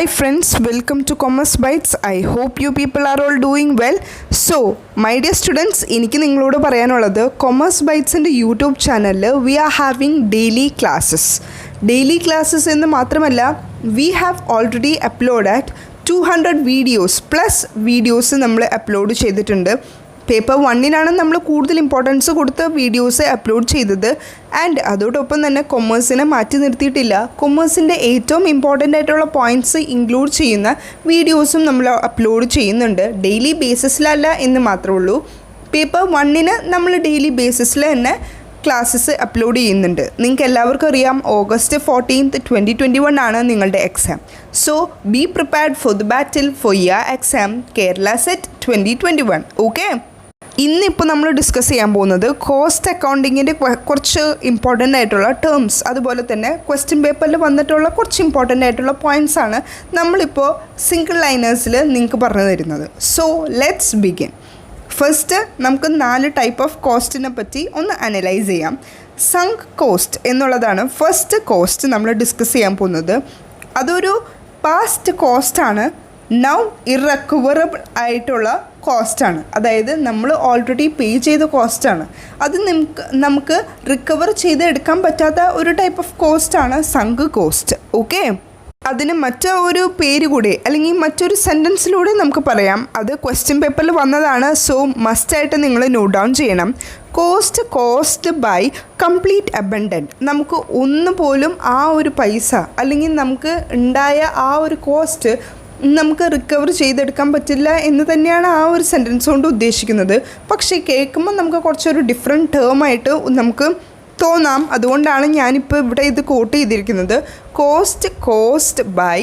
Hi friends, welcome to Commerce Bytes. I hope you people are all doing well. So, my dear students, എനിക്ക് നിങ്ങളോട് പറയാനുള്ളത് commerce ബൈറ്റ്സിൻ്റെ YouTube ചാനലിൽ we are having daily classes എന്ന് മാത്രമല്ല we have already uploaded 200 videos plus videos നമ്മൾ upload ചെയ്തിട്ടുണ്ട്. Paper 1-നാണ് നമ്മൾ കൂടുതൽ ഇമ്പോർട്ടൻസ് കൊടുത്ത് വീഡിയോസ് അപ്ലോഡ് ചെയ്തത്. ആൻഡ് അതോടൊപ്പം തന്നെ കൊമേഴ്സിനെ മാറ്റി നിർത്തിയിട്ടില്ല. കൊമേഴ്സിൻ്റെ ഏറ്റവും ഇമ്പോർട്ടൻ്റ് ആയിട്ടുള്ള പോയിൻറ്റ്സ് ഇൻക്ലൂഡ് ചെയ്യുന്ന വീഡിയോസും നമ്മൾ അപ്ലോഡ് ചെയ്യുന്നുണ്ട്. ഡെയിലി ബേസിസിലല്ല എന്ന് മാത്രമേ ഉള്ളൂ. പേപ്പർ 1-ന് നമ്മൾ ഡെയിലി ബേസിസിൽ തന്നെ ക്ലാസ്സസ് അപ്ലോഡ് ചെയ്യുന്നുണ്ട്. നിങ്ങൾക്ക് എല്ലാവർക്കും അറിയാം August 14th 2021 ആണ് നിങ്ങളുടെ exam. So be prepared for the battle for your exam Kerala set 2021. Okay, ഇന്നിപ്പോൾ നമ്മൾ ഡിസ്കസ് ചെയ്യാൻ പോകുന്നത് കോസ്റ്റ് അക്കൗണ്ടിങ്ങിൻ്റെ കുറച്ച് ഇമ്പോർട്ടൻ്റ് ആയിട്ടുള്ള ടേംസ്, അതുപോലെ തന്നെ ക്വസ്റ്റ്യൻ പേപ്പറിൽ വന്നിട്ടുള്ള കുറച്ച് ഇമ്പോർട്ടൻ്റ് ആയിട്ടുള്ള പോയിൻറ്റ്സ് ആണ് നമ്മളിപ്പോൾ സിംഗിൾ ലൈനേഴ്സിൽ നിങ്ങൾക്ക് പറഞ്ഞു തരുന്നത്. So let's begin. ഫസ്റ്റ് നമുക്ക് 4 ടൈപ്പ് ഓഫ് കോസ്റ്റിനെ പറ്റി ഒന്ന് അനലൈസ് ചെയ്യാം. സങ്ക് കോസ്റ്റ് എന്നുള്ളതാണ് ഫസ്റ്റ് കോസ്റ്റ് നമ്മൾ ഡിസ്കസ് ചെയ്യാൻ പോകുന്നത്. അതൊരു പാസ്റ്റ് കോസ്റ്റാണ്, നൗ ഇറക്കവറബിൾ ആയിട്ടുള്ള കോസ്റ്റാണ്. അതായത് നമ്മൾ ഓൾറെഡി പേ ചെയ്ത കോസ്റ്റാണ്. അത് നമുക്ക് റിക്കവർ ചെയ്തെടുക്കാൻ പറ്റാത്ത ഒരു ടൈപ്പ് ഓഫ് കോസ്റ്റാണ് സങ്ക് കോസ്റ്റ്. ഓക്കെ, അതിന് മറ്റൊരു പേര് കൂടി അല്ലെങ്കിൽ മറ്റൊരു സെൻറ്റൻസിലൂടെ നമുക്ക് പറയാം. അത് ക്വസ്റ്റ്യൻ പേപ്പറിൽ വന്നതാണ്. സോ മസ്റ്റായിട്ട് നിങ്ങൾ നോട്ട് ഡൗൺ ചെയ്യണം. Cost by complete abundant. നമുക്ക് ഒന്നുപോലും ആ ഒരു പൈസ അല്ലെങ്കിൽ നമുക്ക് ഉണ്ടായ ആ ഒരു കോസ്റ്റ് നമുക്ക് റിക്കവർ ചെയ്തെടുക്കാൻ പറ്റില്ല എന്ന് തന്നെയാണ് ആ ഒരു സെൻറ്റൻസ് കൊണ്ട് ഉദ്ദേശിക്കുന്നത്. പക്ഷേ കേൾക്കുമ്പോൾ നമുക്ക് കുറച്ചൊരു ഡിഫറെൻറ്റ് ടേമായിട്ട് നമുക്ക് തോന്നാം. അതുകൊണ്ടാണ് ഞാനിപ്പോൾ ഇവിടെ ഇത് കോട്ട് ചെയ്തിരിക്കുന്നത്. Cost by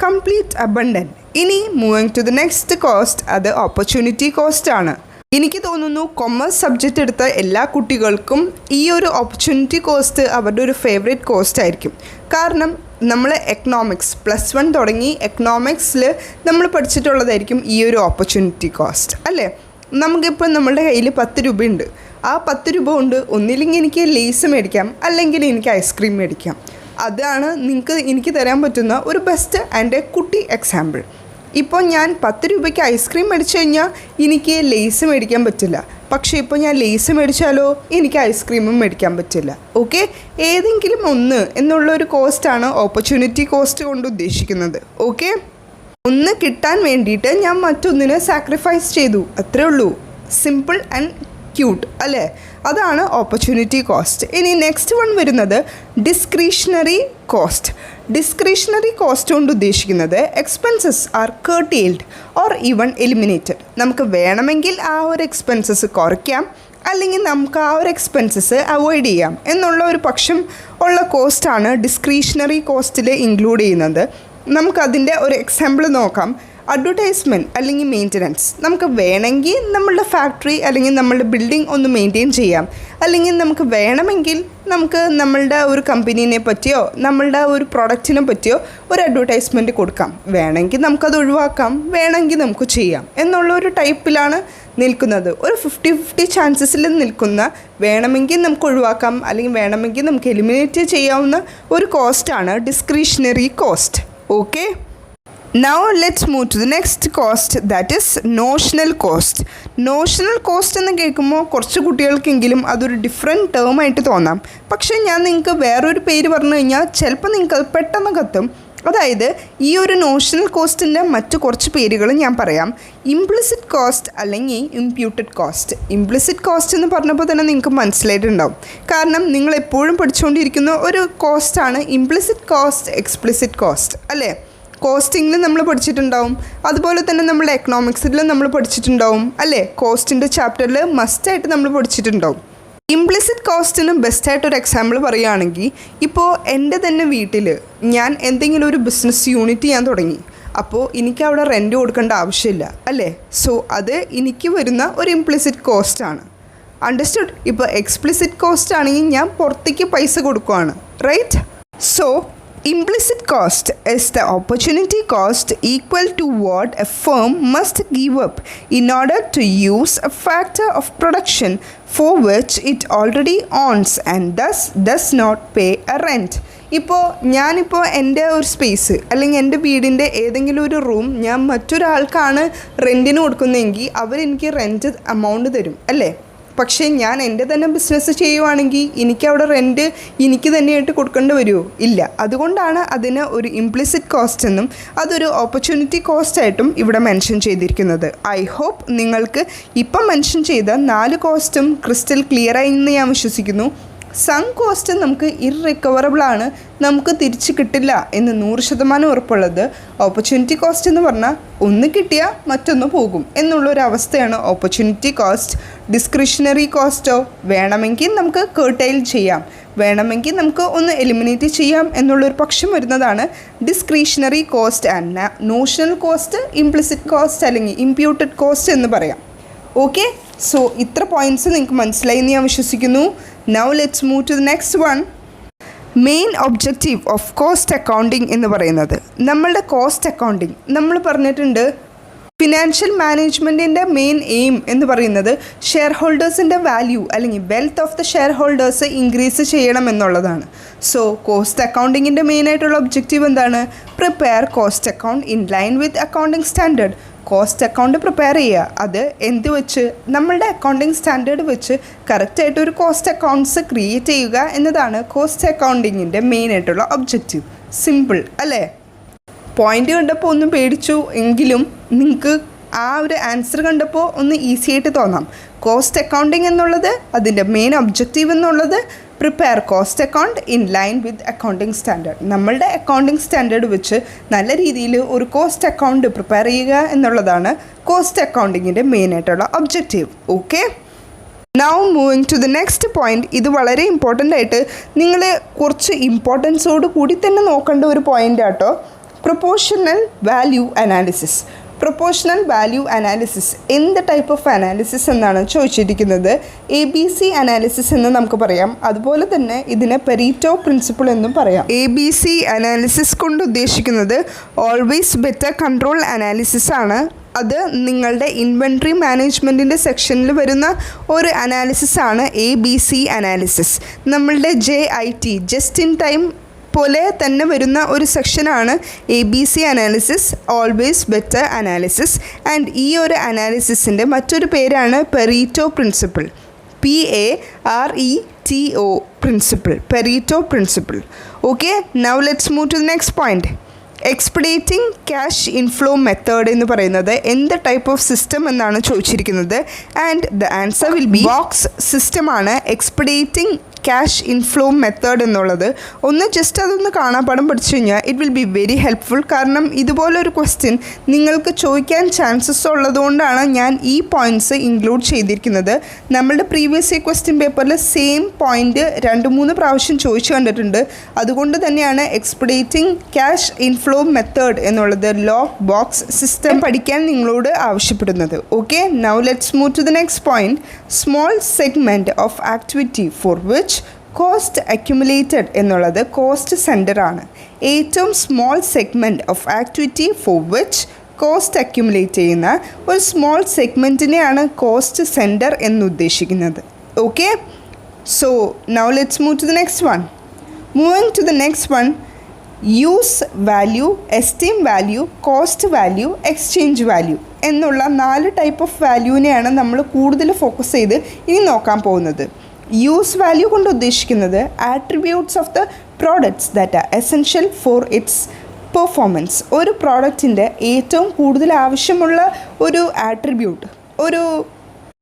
complete abandonment. ഇനി moving to the next cost, അത് ഓപ്പർച്യൂണിറ്റി കോസ്റ്റ് ആണ്. എനിക്ക് തോന്നുന്നു കൊമേഴ്സ് സബ്ജക്റ്റ് എടുത്ത എല്ലാ കുട്ടികൾക്കും ഈ ഒരു ഓപ്പർച്യൂണിറ്റി കോസ്റ്റ് അവരുടെ ഒരു ഫേവറേറ്റ് കോസ്റ്റ് ആയിരിക്കും. കാരണം നമ്മൾ എക്കണോമിക്സ് +1 തുടങ്ങി എക്കണോമിക്സിൽ നമ്മൾ പഠിച്ചിട്ടുള്ളതായിരിക്കും ഈ ഒരു ഓപ്പർച്യൂണിറ്റി കോസ്റ്റ് അല്ലേ. നമുക്കിപ്പോൾ നമ്മളുടെ കയ്യിൽ 10 രൂപയുണ്ട്. ആ 10 രൂപ കൊണ്ട് ഒന്നില്ലെങ്കിൽ എനിക്ക് ലേസ് മേടിക്കാം, അല്ലെങ്കിൽ എനിക്ക് ഐസ്ക്രീം മേടിക്കാം. അതാണ് എനിക്ക് തരാൻ പറ്റുന്ന ഒരു ബെസ്റ്റ് ആൻഡ് കുട്ടി എക്സാമ്പിൾ. ഇപ്പോൾ ഞാൻ 10 രൂപയ്ക്ക് ഐസ്ക്രീം മേടിച്ചു കഴിഞ്ഞാൽ എനിക്ക് ലേസ് മേടിക്കാൻ പറ്റില്ല. പക്ഷേ ഇപ്പോൾ ഞാൻ ലേസ് മേടിച്ചാലോ എനിക്ക് ഐസ്ക്രീമും മേടിക്കാൻ പറ്റില്ല. ഓക്കെ, ഏതെങ്കിലും ഒന്ന് എന്നുള്ളൊരു കോസ്റ്റാണ് ഓപ്പർച്യൂണിറ്റി കോസ്റ്റ് കൊണ്ട് ഉദ്ദേശിക്കുന്നത്. ഓക്കെ, ഒന്ന് കിട്ടാൻ വേണ്ടിയിട്ട് ഞാൻ മറ്റൊന്നിനെ സാക്രിഫൈസ് ചെയ്തു, അത്രേ ഉള്ളൂ. സിമ്പിൾ ആൻഡ് ക്യൂട്ട് അല്ലേ. അതാണ് ഓപ്പർച്യൂണിറ്റി കോസ്റ്റ്. ഇനി നെക്സ്റ്റ് വൺ വരുന്നത് ഡിസ്ക്രിഷണറി കോസ്റ്റ്. ഡിസ്ക്രിഷണറി കോസ്റ്റ് കൊണ്ട് ഉദ്ദേശിക്കുന്നത് expenses are curtailed or even eliminated. നമുക്ക് വേണമെങ്കിൽ ആ ഒരു എക്സ്പെൻസസ് കുറയ്ക്കാം, അല്ലെങ്കിൽ നമുക്ക് ആ ഒരു എക്സ്പെൻസസ് അവോയ്ഡ് ചെയ്യാം എന്നുള്ള ഒരു പക്ഷം ഉള്ള കോസ്റ്റാണ് ഡിസ്ക്രിഷണറി കോസ്റ്റിൽ ഇൻക്ലൂഡ് ചെയ്യുന്നത്. നമുക്കതിൻ്റെ ഒരു എക്സാമ്പിൾ നോക്കാം. അഡ്വർടൈസ്മെൻറ്റ് അല്ലെങ്കിൽ മെയിൻ്റനൻസ്. നമുക്ക് വേണമെങ്കിൽ നമ്മളുടെ ഫാക്ടറി അല്ലെങ്കിൽ നമ്മളുടെ ബിൽഡിംഗ് ഒന്ന് മെയിൻറ്റെയിൻ ചെയ്യാം, അല്ലെങ്കിൽ നമുക്ക് വേണമെങ്കിൽ നമുക്ക് നമ്മളുടെ ഒരു കമ്പനീനെ പറ്റിയോ നമ്മളുടെ ഒരു പ്രൊഡക്റ്റിനെ പറ്റിയോ ഒരു അഡ്വർടൈസ്മെൻറ്റ് കൊടുക്കാം. വേണമെങ്കിൽ നമുക്കത് ഒഴിവാക്കാം, വേണമെങ്കിൽ നമുക്ക് ചെയ്യാം എന്നുള്ള ഒരു ടൈപ്പിലാണ് നിൽക്കുന്നത്. ഒരു 50-50 ചാൻസസിൽ നിൽക്കുന്ന, വേണമെങ്കിൽ നമുക്ക് ഒഴിവാക്കാം അല്ലെങ്കിൽ വേണമെങ്കിൽ നമുക്ക് എലിമിനേറ്റ് ചെയ്യാവുന്ന ഒരു കോസ്റ്റാണ് discretionary cost. Okay, now let's move to the next cost, that is notional cost. Notional cost എന്ന് കേൾക്കുമ്പോൾ കുറച്ച് കുട്ടികൾക്കെങ്കിലും അതൊരു ഡിഫറെൻറ്റ് ടേം ആയിട്ട് തോന്നാം. പക്ഷേ ഞാൻ നിങ്ങൾക്ക് വേറൊരു പേര് പറഞ്ഞു കഴിഞ്ഞാൽ ചിലപ്പോൾ നിങ്ങൾക്ക് അത് പെട്ടെന്ന് കത്തും. അതായത് ഈ ഒരു നോഷണൽ കോസ്റ്റിൻ്റെ മറ്റു കുറച്ച് പേരുകൾ ഞാൻ പറയാം. ഇംപ്ലിസിറ്റ് കോസ്റ്റ് അല്ലെങ്കിൽ ഇംപ്യൂട്ടഡ് കോസ്റ്റ്. ഇംപ്ലിസിറ്റ് കോസ്റ്റ് എന്ന് പറഞ്ഞപ്പോൾ തന്നെ നിങ്ങൾക്ക് മനസ്സിലായിട്ടുണ്ടാവും. കാരണം നിങ്ങൾ എപ്പോഴും പഠിച്ചുകൊണ്ടിരിക്കുന്ന ഒരു കോസ്റ്റാണ് ഇംപ്ലിസിറ്റ് കോസ്റ്റ്, എക്സ്പ്ലിസിറ്റ് കോസ്റ്റ് അല്ലേ. കോസ്റ്റിങ്ങിൽ നമ്മൾ പഠിച്ചിട്ടുണ്ടാവും, അതുപോലെ തന്നെ നമ്മുടെ എക്കണോമിക്സിൽ നമ്മൾ പഠിച്ചിട്ടുണ്ടാവും അല്ലേ. കോസ്റ്റിൻ്റെ ചാപ്റ്ററിൽ മസ്റ്റായിട്ട് നമ്മൾ പഠിച്ചിട്ടുണ്ടാവും. ഇംപ്ലിസിറ്റ് കോസ്റ്റിന് ബെസ്റ്റായിട്ടൊരു എക്സാമ്പിൾ പറയുകയാണെങ്കിൽ, ഇപ്പോൾ എൻ്റെ തന്നെ വീട്ടിൽ ഞാൻ എന്തെങ്കിലും ഒരു ബിസിനസ് യൂണിറ്റ് ചെയ്യാൻ തുടങ്ങി. അപ്പോൾ എനിക്ക് അവിടെ റെൻറ്റ് കൊടുക്കേണ്ട ആവശ്യമില്ല അല്ലേ. സോ അത് എനിക്ക് വരുന്ന ഒരു ഇംപ്ലിസിറ്റ് കോസ്റ്റാണ്. അണ്ടർസ്റ്റുഡ്. ഇപ്പോൾ എക്സ്പ്ലിസിറ്റ് കോസ്റ്റ് ആണെങ്കിൽ ഞാൻ പുറത്തേക്ക് പൈസ കൊടുക്കുകയാണ്, right. So implicit cost is the opportunity cost equal to what a firm must give up in order to use a factor of production for which it already owns and thus does not pay a rent. ഞാനിപ്പോൾ എൻ്റെ ഒരു space അല്ലെങ്കിൽ എൻ്റെ വീടിൻ്റെ ഏതെങ്കിലും ഒരു room ഞാൻ മറ്റൊരാൾക്കാണ് റെൻറ്റിന് കൊടുക്കുന്നതെങ്കിൽ അവരെനിക്ക് റെൻറ്റ് എമൗണ്ട് തരും അല്ലേ. പക്ഷേ ഞാൻ എൻ്റെ തന്നെ ബിസിനസ് ചെയ്യുവാണെങ്കിൽ എനിക്കവിടെ റെൻറ്റ് എനിക്ക് തന്നെയായിട്ട് കൊടുക്കേണ്ടി വരുമോ? ഇല്ല. അതുകൊണ്ടാണ് അതിന് ഒരു ഇംപ്ലിസിറ്റ് കോസ്റ്റ് എന്നും അതൊരു ഓപ്പർച്യൂണിറ്റി കോസ്റ്റായിട്ടും ഇവിടെ മെൻഷൻ ചെയ്തിരിക്കുന്നത്. ഐ ഹോപ്പ് നിങ്ങൾക്ക് ഇപ്പം മെൻഷൻ ചെയ്ത 4 കോസ്റ്റും ക്രിസ്റ്റൽ ക്ലിയറായി എന്ന് ഞാൻ വിശ്വസിക്കുന്നു. സം കോസ്റ്റ് നമുക്ക് ഇർറിക്കവറബിളാണ്, നമുക്ക് തിരിച്ച് കിട്ടില്ല എന്ന് 100% ഉറപ്പുള്ളത്. ഓപ്പർച്യൂണിറ്റി കോസ്റ്റ് എന്ന് പറഞ്ഞാൽ ഒന്ന് കിട്ടിയാൽ മറ്റൊന്ന് പോകും എന്നുള്ളൊരവസ്ഥയാണ് ഓപ്പർച്യൂണിറ്റി കോസ്റ്റ്. ഡിസ്ക്രിഷണറി കോസ്റ്റോ വേണമെങ്കിൽ നമുക്ക് കർട്ടൈൽ ചെയ്യാം, വേണമെങ്കിൽ നമുക്ക് ഒന്ന് എലിമിനേറ്റ് ചെയ്യാം എന്നുള്ളൊരു പക്ഷം വരുന്നതാണ് discretionary cost. And notional cost, implicit cost അല്ലെങ്കിൽ ഇംപ്യൂട്ടഡ് കോസ്റ്റ് എന്ന് പറയാം. ഓക്കെ, സോ ഇത്ര പോയിൻറ്റ്സ് നിങ്ങൾക്ക് മനസ്സിലായി എന്ന് ഞാൻ വിശ്വസിക്കുന്നു. Now let's move to the next one. Main objective of cost accounting എന്ന് പറയുന്നത് നമ്മളുടെ കോസ്റ്റ് അക്കൗണ്ടിങ് നമ്മൾ പറഞ്ഞിട്ടുണ്ട്. ഫിനാൻഷ്യൽ മാനേജ്മെൻറ്റിൻ്റെ മെയിൻ എയിം എന്ന് പറയുന്നത് ഷെയർ ഹോൾഡേഴ്സിൻ്റെ വാല്യൂ അല്ലെങ്കിൽ wealth of the share holders increase ചെയ്യണം എന്നുള്ളതാണ്. സോ കോസ്റ്റ് അക്കൗണ്ടിങ്ങിൻ്റെ മെയിനായിട്ടുള്ള ഒബ്ജക്റ്റീവ് എന്താണ്? Prepare cost account in line with accounting standard. Cost account prepare ചെയ്യുക, അത് എന്ത് വെച്ച്? നമ്മളുടെ അക്കൗണ്ടിങ് സ്റ്റാൻഡേർഡ് വെച്ച് കറക്റ്റായിട്ട് ഒരു കോസ്റ്റ് അക്കൗണ്ട്സ് ക്രിയേറ്റ് ചെയ്യുക എന്നതാണ് കോസ്റ്റ് അക്കൗണ്ടിങ്ങിൻ്റെ മെയിനായിട്ടുള്ള ഒബ്ജക്റ്റീവ്. സിമ്പിൾ അല്ലേ? പോയിൻ്റ് കണ്ടപ്പോൾ ഒന്ന് പേടിച്ചു എങ്കിലും നിങ്ങൾക്ക് ആ ഒരു ആൻസർ കണ്ടപ്പോൾ ഒന്ന് ഈസി ആയിട്ട് തോന്നാം. കോസ്റ്റ് അക്കൗണ്ടിങ് എന്നുള്ളത് അതിൻ്റെ മെയിൻ ഒബ്ജക്റ്റീവ് എന്നുള്ളത് prepare cost account in line with accounting standard. നമ്മളുടെ അക്കൗണ്ടിങ് സ്റ്റാൻഡേർഡ് വെച്ച് നല്ല രീതിയിൽ ഒരു കോസ്റ്റ് അക്കൗണ്ട് പ്രിപ്പയർ ചെയ്യുക എന്നുള്ളതാണ് കോസ്റ്റ് അക്കൗണ്ടിങ്ങിൻ്റെ മെയിനായിട്ടുള്ള objective. Okay, now moving to the next point. ഇത് വളരെ ഇമ്പോർട്ടൻ്റ് ആയിട്ട് നിങ്ങൾ കുറച്ച് ഇമ്പോർട്ടൻസോട് കൂടി തന്നെ നോക്കേണ്ട ഒരു പോയിൻ്റ് ആട്ടോ. Proportional value analysis. Proportional value analysis എന്ത് ടൈപ്പ് ഓഫ് അനാലിസിസ് എന്നാണ് ചോദിച്ചിരിക്കുന്നത്. ABC അനാലിസിസ് എന്ന് നമുക്ക് പറയാം, അതുപോലെ തന്നെ ഇതിനെ പെരീറ്റോ പ്രിൻസിപ്പിൾ എന്നും പറയാം. ABC അനാലിസിസ് കൊണ്ട് ഉദ്ദേശിക്കുന്നത് ഓൾവേസ് ബെറ്റർ കൺട്രോൾ അനാലിസിസ് ആണ്. അത് നിങ്ങളുടെ ഇൻവെൻട്രി മാനേജ്മെൻറ്റിൻ്റെ സെക്ഷനിൽ വരുന്ന ഒരു അനാലിസിസ് ആണ് ABC അനാലിസിസ്. നമ്മളുടെ JIT ജസ്റ്റ് ഇൻ ടൈം പോലെ തന്നെ വരുന്ന ഒരു സെക്ഷനാണ് ABC analysis, always better analysis. And ഈ ഒരു അനാലിസിസിൻ്റെ മറ്റൊരു പേരാണ് Pareto principle. PARETO principle, Pareto principle. Okay, now let's move to the next point. Expediting cash inflow method എന്ന് പറയുന്നത് എന്ത് ടൈപ്പ് ഓഫ് സിസ്റ്റം എന്നാണ് ചോദിച്ചിരിക്കുന്നത്. And the answer will be box സിസ്റ്റമാണ് എക്സ്പെഡേറ്റിംഗ് ക്യാഷ് ഇൻഫ്ലോ മെത്തേഡ് എന്നുള്ളത്. ഒന്ന് just അതൊന്ന് കാണാപ്പാഠം പഠിച്ചു കഴിഞ്ഞാൽ it will be very helpful. കാരണം ഇതുപോലൊരു ക്വസ്റ്റ്യൻ നിങ്ങൾക്ക് ചോദിക്കാൻ ചാൻസസ് ഉള്ളതുകൊണ്ടാണ് ഞാൻ ഈ പോയിൻറ്റ്സ് ഇൻക്ലൂഡ് ചെയ്തിരിക്കുന്നത്. നമ്മളുടെ പ്രീവിയസ് ഇയർ ക്വസ്റ്റ്യൻ പേപ്പറിൽ സെയിം പോയിൻറ്റ് 2-3 പ്രാവശ്യം ചോദിച്ചു കണ്ടിട്ടുണ്ട്. അതുകൊണ്ട് തന്നെയാണ് എക്സ്പെഡേറ്റിംഗ് ക്യാഷ് ഇൻഫ്ലോ മെത്തേഡ് എന്നുള്ളത് ലോക്ക് ബോക്സ് സിസ്റ്റം പഠിക്കാൻ നിങ്ങളോട് ആവശ്യപ്പെടുന്നത്. Okay, now let's move to the next point. Small segment of activity for which cost accumulated എന്നുള്ളത് കോസ്റ്റ് സെൻറ്ററാണ്. ഏറ്റവും small segment of activity for which cost accumulate ചെയ്യുന്ന ഒരു small സെഗ്മെൻറ്റിനെയാണ് കോസ്റ്റ് സെൻറ്റർ എന്നുദ്ദേശിക്കുന്നത്. Okay, so now let's move to the next one. Moving to the next one, use value, esteem value, cost value, exchange value എന്നുള്ള 4 type of വാല്യൂവിനെയാണ് നമ്മൾ കൂടുതൽ focus ചെയ്ത് ഇനി നോക്കാൻ പോകുന്നത്. യൂസ് വാല്യൂ കൊണ്ട് ഉദ്ദേശിക്കുന്നത് attributes of the products that are essential for it's performance. ഒരു പ്രോഡക്റ്റിൻ്റെ ഏറ്റവും കൂടുതൽ ആവശ്യമുള്ള ഒരു ആട്രിബ്യൂട്ട്, ഒരു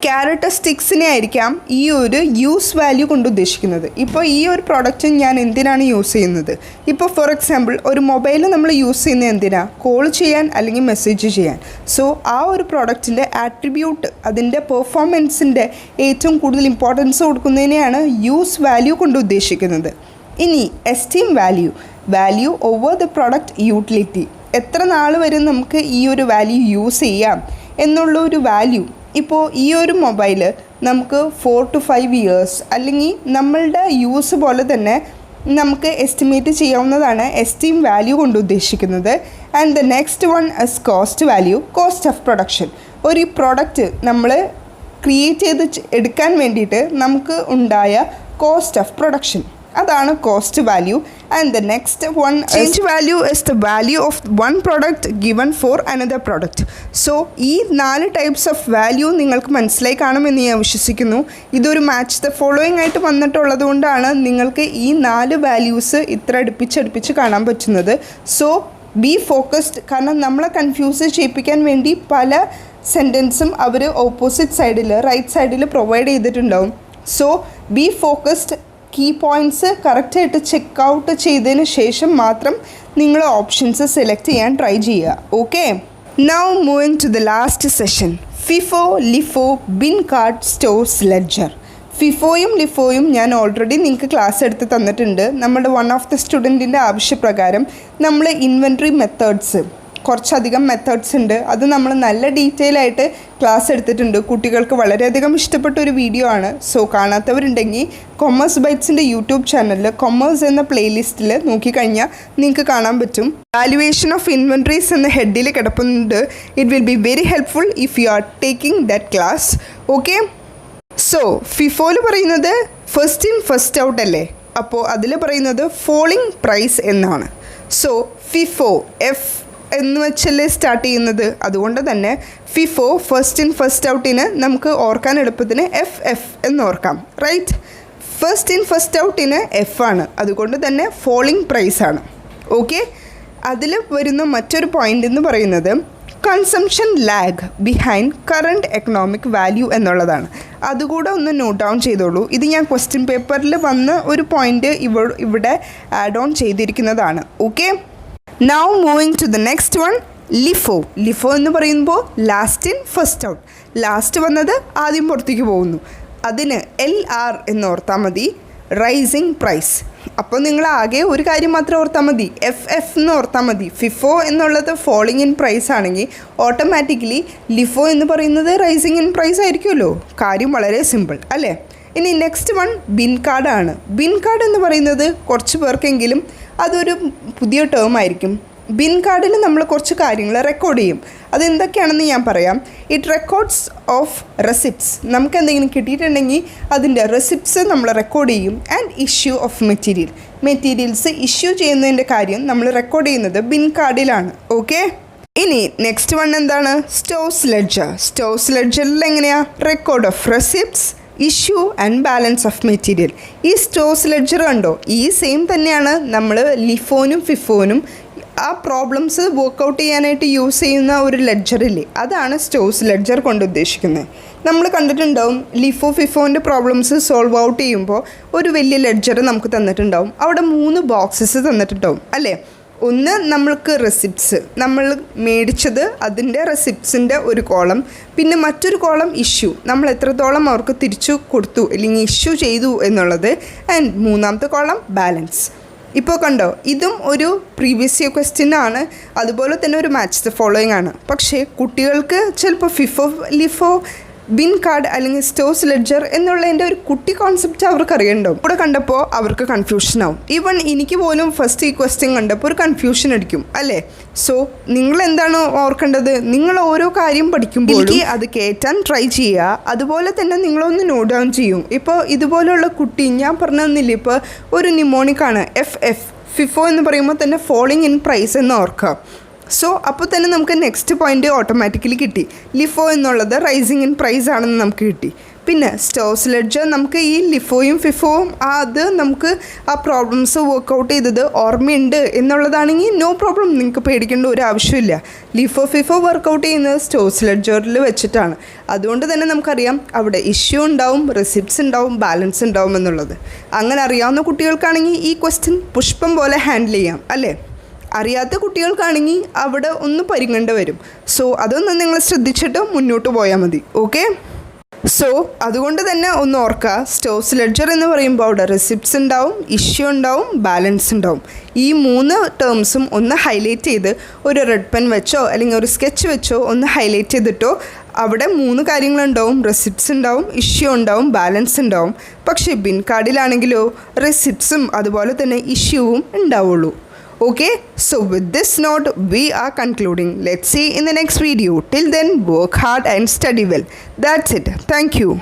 ക്യാരക്ടറിസ്റ്റിക്സിനെ ആയിരിക്കാം ഈ ഒരു യൂസ് വാല്യൂ കൊണ്ട് ഉദ്ദേശിക്കുന്നത്. ഇപ്പോൾ ഈ ഒരു പ്രോഡക്റ്റ് ഞാൻ എന്തിനാണ് യൂസ് ചെയ്യുന്നത്? ഇപ്പോൾ ഫോർ എക്സാമ്പിൾ ഒരു മൊബൈൽ നമ്മൾ യൂസ് ചെയ്യുന്നത് എന്തിനാണ്? കോൾ ചെയ്യാൻ അല്ലെങ്കിൽ മെസ്സേജ് ചെയ്യാൻ. സോ ആ ഒരു പ്രോഡക്റ്റിൻ്റെ ആട്രിബ്യൂട്ട്, അതിൻ്റെ പെർഫോമൻസിൻ്റെ ഏറ്റവും കൂടുതൽ ഇമ്പോർട്ടൻസ് കൊടുക്കുന്നതിനെയാണ് യൂസ് വാല്യൂ കൊണ്ട് ഉദ്ദേശിക്കുന്നത്. ഇനി esteem value, value over the product utility. എത്ര നാൾ വരെ നമുക്ക് ഈ ഒരു വാല്യൂ യൂസ് ചെയ്യാം എന്നുള്ള ഒരു വാല്യൂ. ഇപ്പോൾ ഈ ഒരു മൊബൈൽ നമുക്ക് 4 to 5 ഇയേഴ്സ് അല്ലെങ്കിൽ നമ്മളുടെ യൂസ് പോലെ തന്നെ നമുക്ക് എസ്റ്റിമേറ്റ് ചെയ്യാവുന്നതാണ് എസ്റ്റീം വാല്യൂ കൊണ്ട് ഉദ്ദേശിക്കുന്നത്. And the next one is cost value, cost of production. ഒരു പ്രോഡക്റ്റ് നമ്മൾ ക്രിയേറ്റ് ചെയ്ത് എടുക്കാൻ വേണ്ടിയിട്ട് നമുക്ക് ഉണ്ടായ കോസ്റ്റ് ഓഫ് പ്രൊഡക്ഷൻ. അതാണ് cost value. And the next one change value is the value of one product given for another product. So ഈ 4 types of value നിങ്ങൾക്ക് മനസ്സിലായി കാണുമെന്ന് ഞാൻ വിശ്വസിക്കുന്നു. ഇതൊരു മാച്ച് ദ ഫോളോയിങ് ആയിട്ട് വന്നിട്ടുള്ളത് കൊണ്ടാണ് നിങ്ങൾക്ക് ഈ 4 വാല്യൂസ് ഇത്ര അടുപ്പിച്ചടുപ്പിച്ച് കാണാൻ പറ്റുന്നത്. So B focused. കാരണം നമ്മളെ കൺഫ്യൂസ് ചെയ്യിപ്പിക്കാൻ വേണ്ടി പല സെൻറ്റൻസും അവർ ഓപ്പോസിറ്റ് സൈഡിൽ റൈറ്റ് സൈഡിൽ പ്രൊവൈഡ് ചെയ്തിട്ടുണ്ടാവും. സോ ബി ഫോക്കസ്ഡ്. കീ പോയിൻറ്റ്സ് കറക്റ്റായിട്ട് ചെക്ക് ഔട്ട് ചെയ്തതിന് ശേഷം മാത്രം നിങ്ങൾ ഓപ്ഷൻസ് സെലക്ട് ചെയ്യാൻ ട്രൈ ചെയ്യുക. Okay, now moving to the last session. FIFO, LIFO, bin card, stores, ledger. ഫിഫോയും ലിഫോയും ഞാൻ ഓൾറെഡി നിങ്ങൾക്ക് ക്ലാസ് എടുത്ത് തന്നിട്ടുണ്ട്. നമ്മുടെ വൺ ഓഫ് ദ സ്റ്റുഡൻറ്റിൻ്റെ ആവശ്യപ്രകാരം നമ്മൾ ഇൻവെൻട്രി മെത്തേഡ്സ് കുറച്ചധികം മെത്തേഡ്സ് ഉണ്ട്. അത് നമ്മൾ നല്ല ഡീറ്റെയിൽ ആയിട്ട് ക്ലാസ് എടുത്തിട്ടുണ്ട്. കുട്ടികൾക്ക് വളരെയധികം ഇഷ്ടപ്പെട്ട ഒരു വീഡിയോ ആണ്. സോ കാണാത്തവരുണ്ടെങ്കിൽ കൊമേഴ്സ് ബൈറ്റ്സിൻ്റെ യൂട്യൂബ് ചാനലിൽ കൊമേഴ്സ് എന്ന പ്ലേലിസ്റ്റിൽ നോക്കിക്കഴിഞ്ഞാൽ നിങ്ങൾക്ക് കാണാൻ പറ്റും. വാല്യുവേഷൻ ഓഫ് ഇൻവെൻട്രീസ് എന്ന ഹെഡിൽ കിടപ്പുന്നുണ്ട്. It will be very helpful if you are taking that class. Okay, so ഫിഫോയിൽ പറയുന്നത് ഫസ്റ്റ് ഇൻ ഫസ്റ്റ് ഔട്ട് അല്ലേ, അപ്പോൾ അതിൽ പറയുന്നത് ഫോളിംഗ് പ്രൈസ് എന്നാണ്. സോ ഫിഫോ എഫ് എന്ന് വെച്ചല്ലേ സ്റ്റാർട്ട് ചെയ്യുന്നത്. അതുകൊണ്ട് തന്നെ ഫിഫോ ഫസ്റ്റ് ഇൻ ഫസ്റ്റ് ഔട്ടിന് നമുക്ക് ഓർക്കാൻ എളുപ്പത്തിന് എഫ് എന്ന് ഓർക്കാം. റൈറ്റ്, ഫസ്റ്റ് ഇൻ ഫസ്റ്റ് ഔട്ടിന് എഫ് ആണ്. അതുകൊണ്ട് തന്നെ ഫോളിംഗ് പ്രൈസ് ആണ്. ഓക്കെ, അതിൽ വരുന്ന മറ്റൊരു പോയിൻ്റ് എന്ന് പറയുന്നത് consumption lag behind current economic value എന്നുള്ളതാണ്. അതുകൂടെ ഒന്ന് നോട്ട് ഡൗൺ ചെയ്തോളൂ. ഇത് ഞാൻ ക്വസ്റ്റ്യൻ പേപ്പറിൽ വന്ന ഒരു പോയിൻ്റ് ഇവിടെ ആഡ് ഓൺ ചെയ്തിരിക്കുന്നതാണ്. Okay, now moving to the next one, LIFO. LIFO എന്ന് പറയുമ്പോൾ last in first out. Last വന്നത് ആദ്യം പുറത്തേക്ക് പോകുന്നു. അതിന് LR എന്ന് ഓർത്താൽ മതി, റൈസിങ് പ്രൈസ്. അപ്പോൾ നിങ്ങൾ ആകെ ഒരു കാര്യം മാത്രം ഓർത്താൽ മതി, എഫ് എന്ന് ഓർത്താൽ മതി. ഫിഫോ എന്നുള്ളത് ഫോളിങ് ഇൻ പ്രൈസ് ആണെങ്കിൽ ഓട്ടോമാറ്റിക്കലി ലിഫോ എന്ന് പറയുന്നത് റൈസിങ് ഇൻ പ്രൈസ് ആയിരിക്കുമല്ലോ. കാര്യം വളരെ സിമ്പിൾ അല്ലേ. ഇനി നെക്സ്റ്റ് വൺ ബിൻ കാർഡാണ്. ബിൻ കാർഡ് എന്ന് പറയുന്നത് കുറച്ച് പേർക്കെങ്കിലും അതൊരു പുതിയ ടേം ആയിരിക്കും. ബിൻ കാർഡിൽ നമ്മൾ കുറച്ച് കാര്യങ്ങൾ റെക്കോർഡ് ചെയ്യും. അതെന്തൊക്കെയാണെന്ന് ഞാൻ പറയാം. It records of receipts. നമുക്ക് എന്തെങ്കിലും കിട്ടിയിട്ടുണ്ടെങ്കിൽ അതിൻ്റെ റെസിപ്റ്റ്സ് നമ്മൾ റെക്കോർഡ് ചെയ്യും. And issue of materials issue ചെയ്യുന്നതിൻ്റെ കാര്യം നമ്മൾ റെക്കോർഡ് ചെയ്യുന്നത് ബിൻ കാർഡിലാണ്. ഓക്കെ, ഇനി നെക്സ്റ്റ് വൺ എന്താണ്, സ്റ്റോഴ്സ് ലെഡ്ജർ. സ്റ്റോഴ്സ് ലെഡ്ജറിൽ എങ്ങനെയാണ്, record of receipts, issue and balance of material. ഈ സ്റ്റോഴ്സ് ലെഡ്ജർ കണ്ടോ, ഈ സെയിം തന്നെയാണ് നമ്മൾ ലിഫോനും ഫിഫോനും ആ പ്രോബ്ലംസ് വർക്കൗട്ട് ചെയ്യാനായിട്ട് യൂസ് ചെയ്യുന്ന ഒരു ലെഡ്ജറില്ലേ, അതാണ് സ്റ്റോഴ്സ് ലെഡ്ജർ കൊണ്ട് ഉദ്ദേശിക്കുന്നത്. നമ്മൾ കണ്ടിട്ടുണ്ടാവും ലിഫോ ഫിഫോൻ്റെ പ്രോബ്ലംസ് സോൾവ് ഔട്ട് ചെയ്യുമ്പോൾ ഒരു വലിയ ലെഡ്ജർ നമുക്ക് തന്നിട്ടുണ്ടാവും. അവിടെ 3 ബോക്സസ് തന്നിട്ടുണ്ടാവും അല്ലേ. ഒന്ന് നമ്മൾക്ക് റെസിപ്റ്റ്സ്, നമ്മൾ മേടിച്ചത് അതിൻ്റെ റെസിപ്റ്റ്സിൻ്റെ ഒരു കോളം. പിന്നെ മറ്റൊരു കോളം ഇഷ്യൂ, നമ്മൾ എത്രത്തോളം അവർക്ക് തിരിച്ചു കൊടുത്തു അല്ലെങ്കിൽ ഇഷ്യൂ ചെയ്തു എന്നുള്ളത്. ആൻഡ് മൂന്നാമത്തെ കോളം ബാലൻസ്. ഇപ്പോൾ കണ്ടോ, ഇതും ഒരു പ്രീവിയസ് ഇയർ ക്വസ്റ്റ്യൻ ആണ്. അതുപോലെ തന്നെ ഒരു മാച്ച് ദ ഫോളോയിങ് ആണ്. പക്ഷേ കുട്ടികൾക്ക് ചിലപ്പോൾ ഫിഫോ ലിഫോ ബിൻ കാർഡ് അല്ലെങ്കിൽ സ്റ്റോഴ്സ് ലെഡ്ജർ എന്നുള്ളതിൻ്റെ ഒരു കുട്ടി കോൺസെപ്റ്റ് അവർക്ക് അറിയണ്ടാവും. ഇവിടെ കണ്ടപ്പോൾ അവർക്ക് കൺഫ്യൂഷനാവും. ഈവൻ എനിക്ക് പോലും ഫസ്റ്റ് ഈ ക്വസ്റ്റ്യൻ കണ്ടപ്പോൾ ഒരു കൺഫ്യൂഷൻ അടിക്കും അല്ലേ. സോ നിങ്ങൾ എന്താണ് ഓർക്കേണ്ടത്, നിങ്ങൾ ഓരോ കാര്യം പഠിക്കുമ്പോൾ അത് കയറ്റാൻ ട്രൈ ചെയ്യുക. അതുപോലെ തന്നെ നിങ്ങളൊന്ന് നോട്ട് ഡൗൺ ചെയ്യും. ഇപ്പോൾ ഇതുപോലെയുള്ള കുട്ടി ഞാൻ പറഞ്ഞു തന്നില്ലേ, ഇപ്പോൾ ഒരു നിമോണിക്കാണ് എഫ് ഫിഫോ എന്ന് പറയുമ്പോൾ തന്നെ ഫോളിങ് ഇൻ പ്രൈസ് എന്ന് ഓർക്കുക. സോ അപ്പോൾ തന്നെ നമുക്ക് നെക്സ്റ്റ് പോയിൻ്റ് ഓട്ടോമാറ്റിക്കലി കിട്ടി. ലിഫോ എന്നുള്ളത് റൈസിങ് ഇൻ പ്രൈസ് ആണെന്ന് നമുക്ക് കിട്ടി. പിന്നെ സ്റ്റോഴ്സ് ലെഡ്ജർ നമുക്ക് ഈ ലിഫോയും ഫിഫോയും അത് നമുക്ക് ആ പ്രോബ്ലംസ് വർക്കൗട്ട് ചെയ്തത് ഓർമ്മയുണ്ട് എന്നുള്ളതാണെങ്കിൽ നോ പ്രോബ്ലം, നിങ്ങൾക്ക് പേടിക്കേണ്ട ഒരു ആവശ്യമില്ല. ലിഫോ ഫിഫോ വർക്കൗട്ട് ചെയ്യുന്നത് സ്റ്റോഴ്സ് ലെഡ്ജറിൽ വെച്ചിട്ടാണ്. അതുകൊണ്ട് തന്നെ നമുക്കറിയാം അവിടെ ഇഷ്യൂ ഉണ്ടാവും, റെസിപ്റ്റ്സ് ഉണ്ടാവും, ബാലൻസ് ഉണ്ടാവും എന്നുള്ളത്. അങ്ങനെ അറിയാവുന്ന കുട്ടികൾക്കാണെങ്കിൽ ഈ ക്വസ്റ്റ്യൻ പുഷ്പം പോലെ ഹാൻഡിൽ ചെയ്യാം അല്ലേ. അറിയാത്ത കുട്ടികൾക്കാണെങ്കിൽ അവിടെ ഒന്ന് പരിങ്ങേണ്ടി വരും. സോ അതൊന്ന് നിങ്ങൾ ശ്രദ്ധിച്ചിട്ട് മുന്നോട്ട് പോയാൽ മതി. ഓക്കെ, സോ അതുകൊണ്ട് തന്നെ ഒന്ന് ഓർക്കുക, സ്റ്റോഴ്സ് ലെഡ്ജർ എന്ന് പറയുമ്പോൾ അവിടെ റെസിപ്റ്റ്സ് ഉണ്ടാവും, ഇഷ്യൂ ഉണ്ടാവും, ബാലൻസ് ഉണ്ടാവും. ഈ 3 ടേംസും ഒന്ന് ഹൈലൈറ്റ് ചെയ്ത് ഒരു റെഡ് പെൻ വെച്ചോ അല്ലെങ്കിൽ ഒരു സ്കെച്ച് വെച്ചോ ഒന്ന് ഹൈലൈറ്റ് ചെയ്തിട്ടോ അവിടെ 3 കാര്യങ്ങളുണ്ടാവും. റെസിപ്റ്റ്സ് ഉണ്ടാവും, ഇഷ്യൂ ഉണ്ടാവും, ബാലൻസ് ഉണ്ടാവും. പക്ഷേ ബിൻ കാർഡിലാണെങ്കിലോ റെസിപ്റ്റ്സും അതുപോലെ തന്നെ ഇഷ്യൂവും ഉണ്ടാവുള്ളൂ. Okay, so with this note we are concluding. Let's see in the next video. Till then, work hard and study well. That's it. Thank you.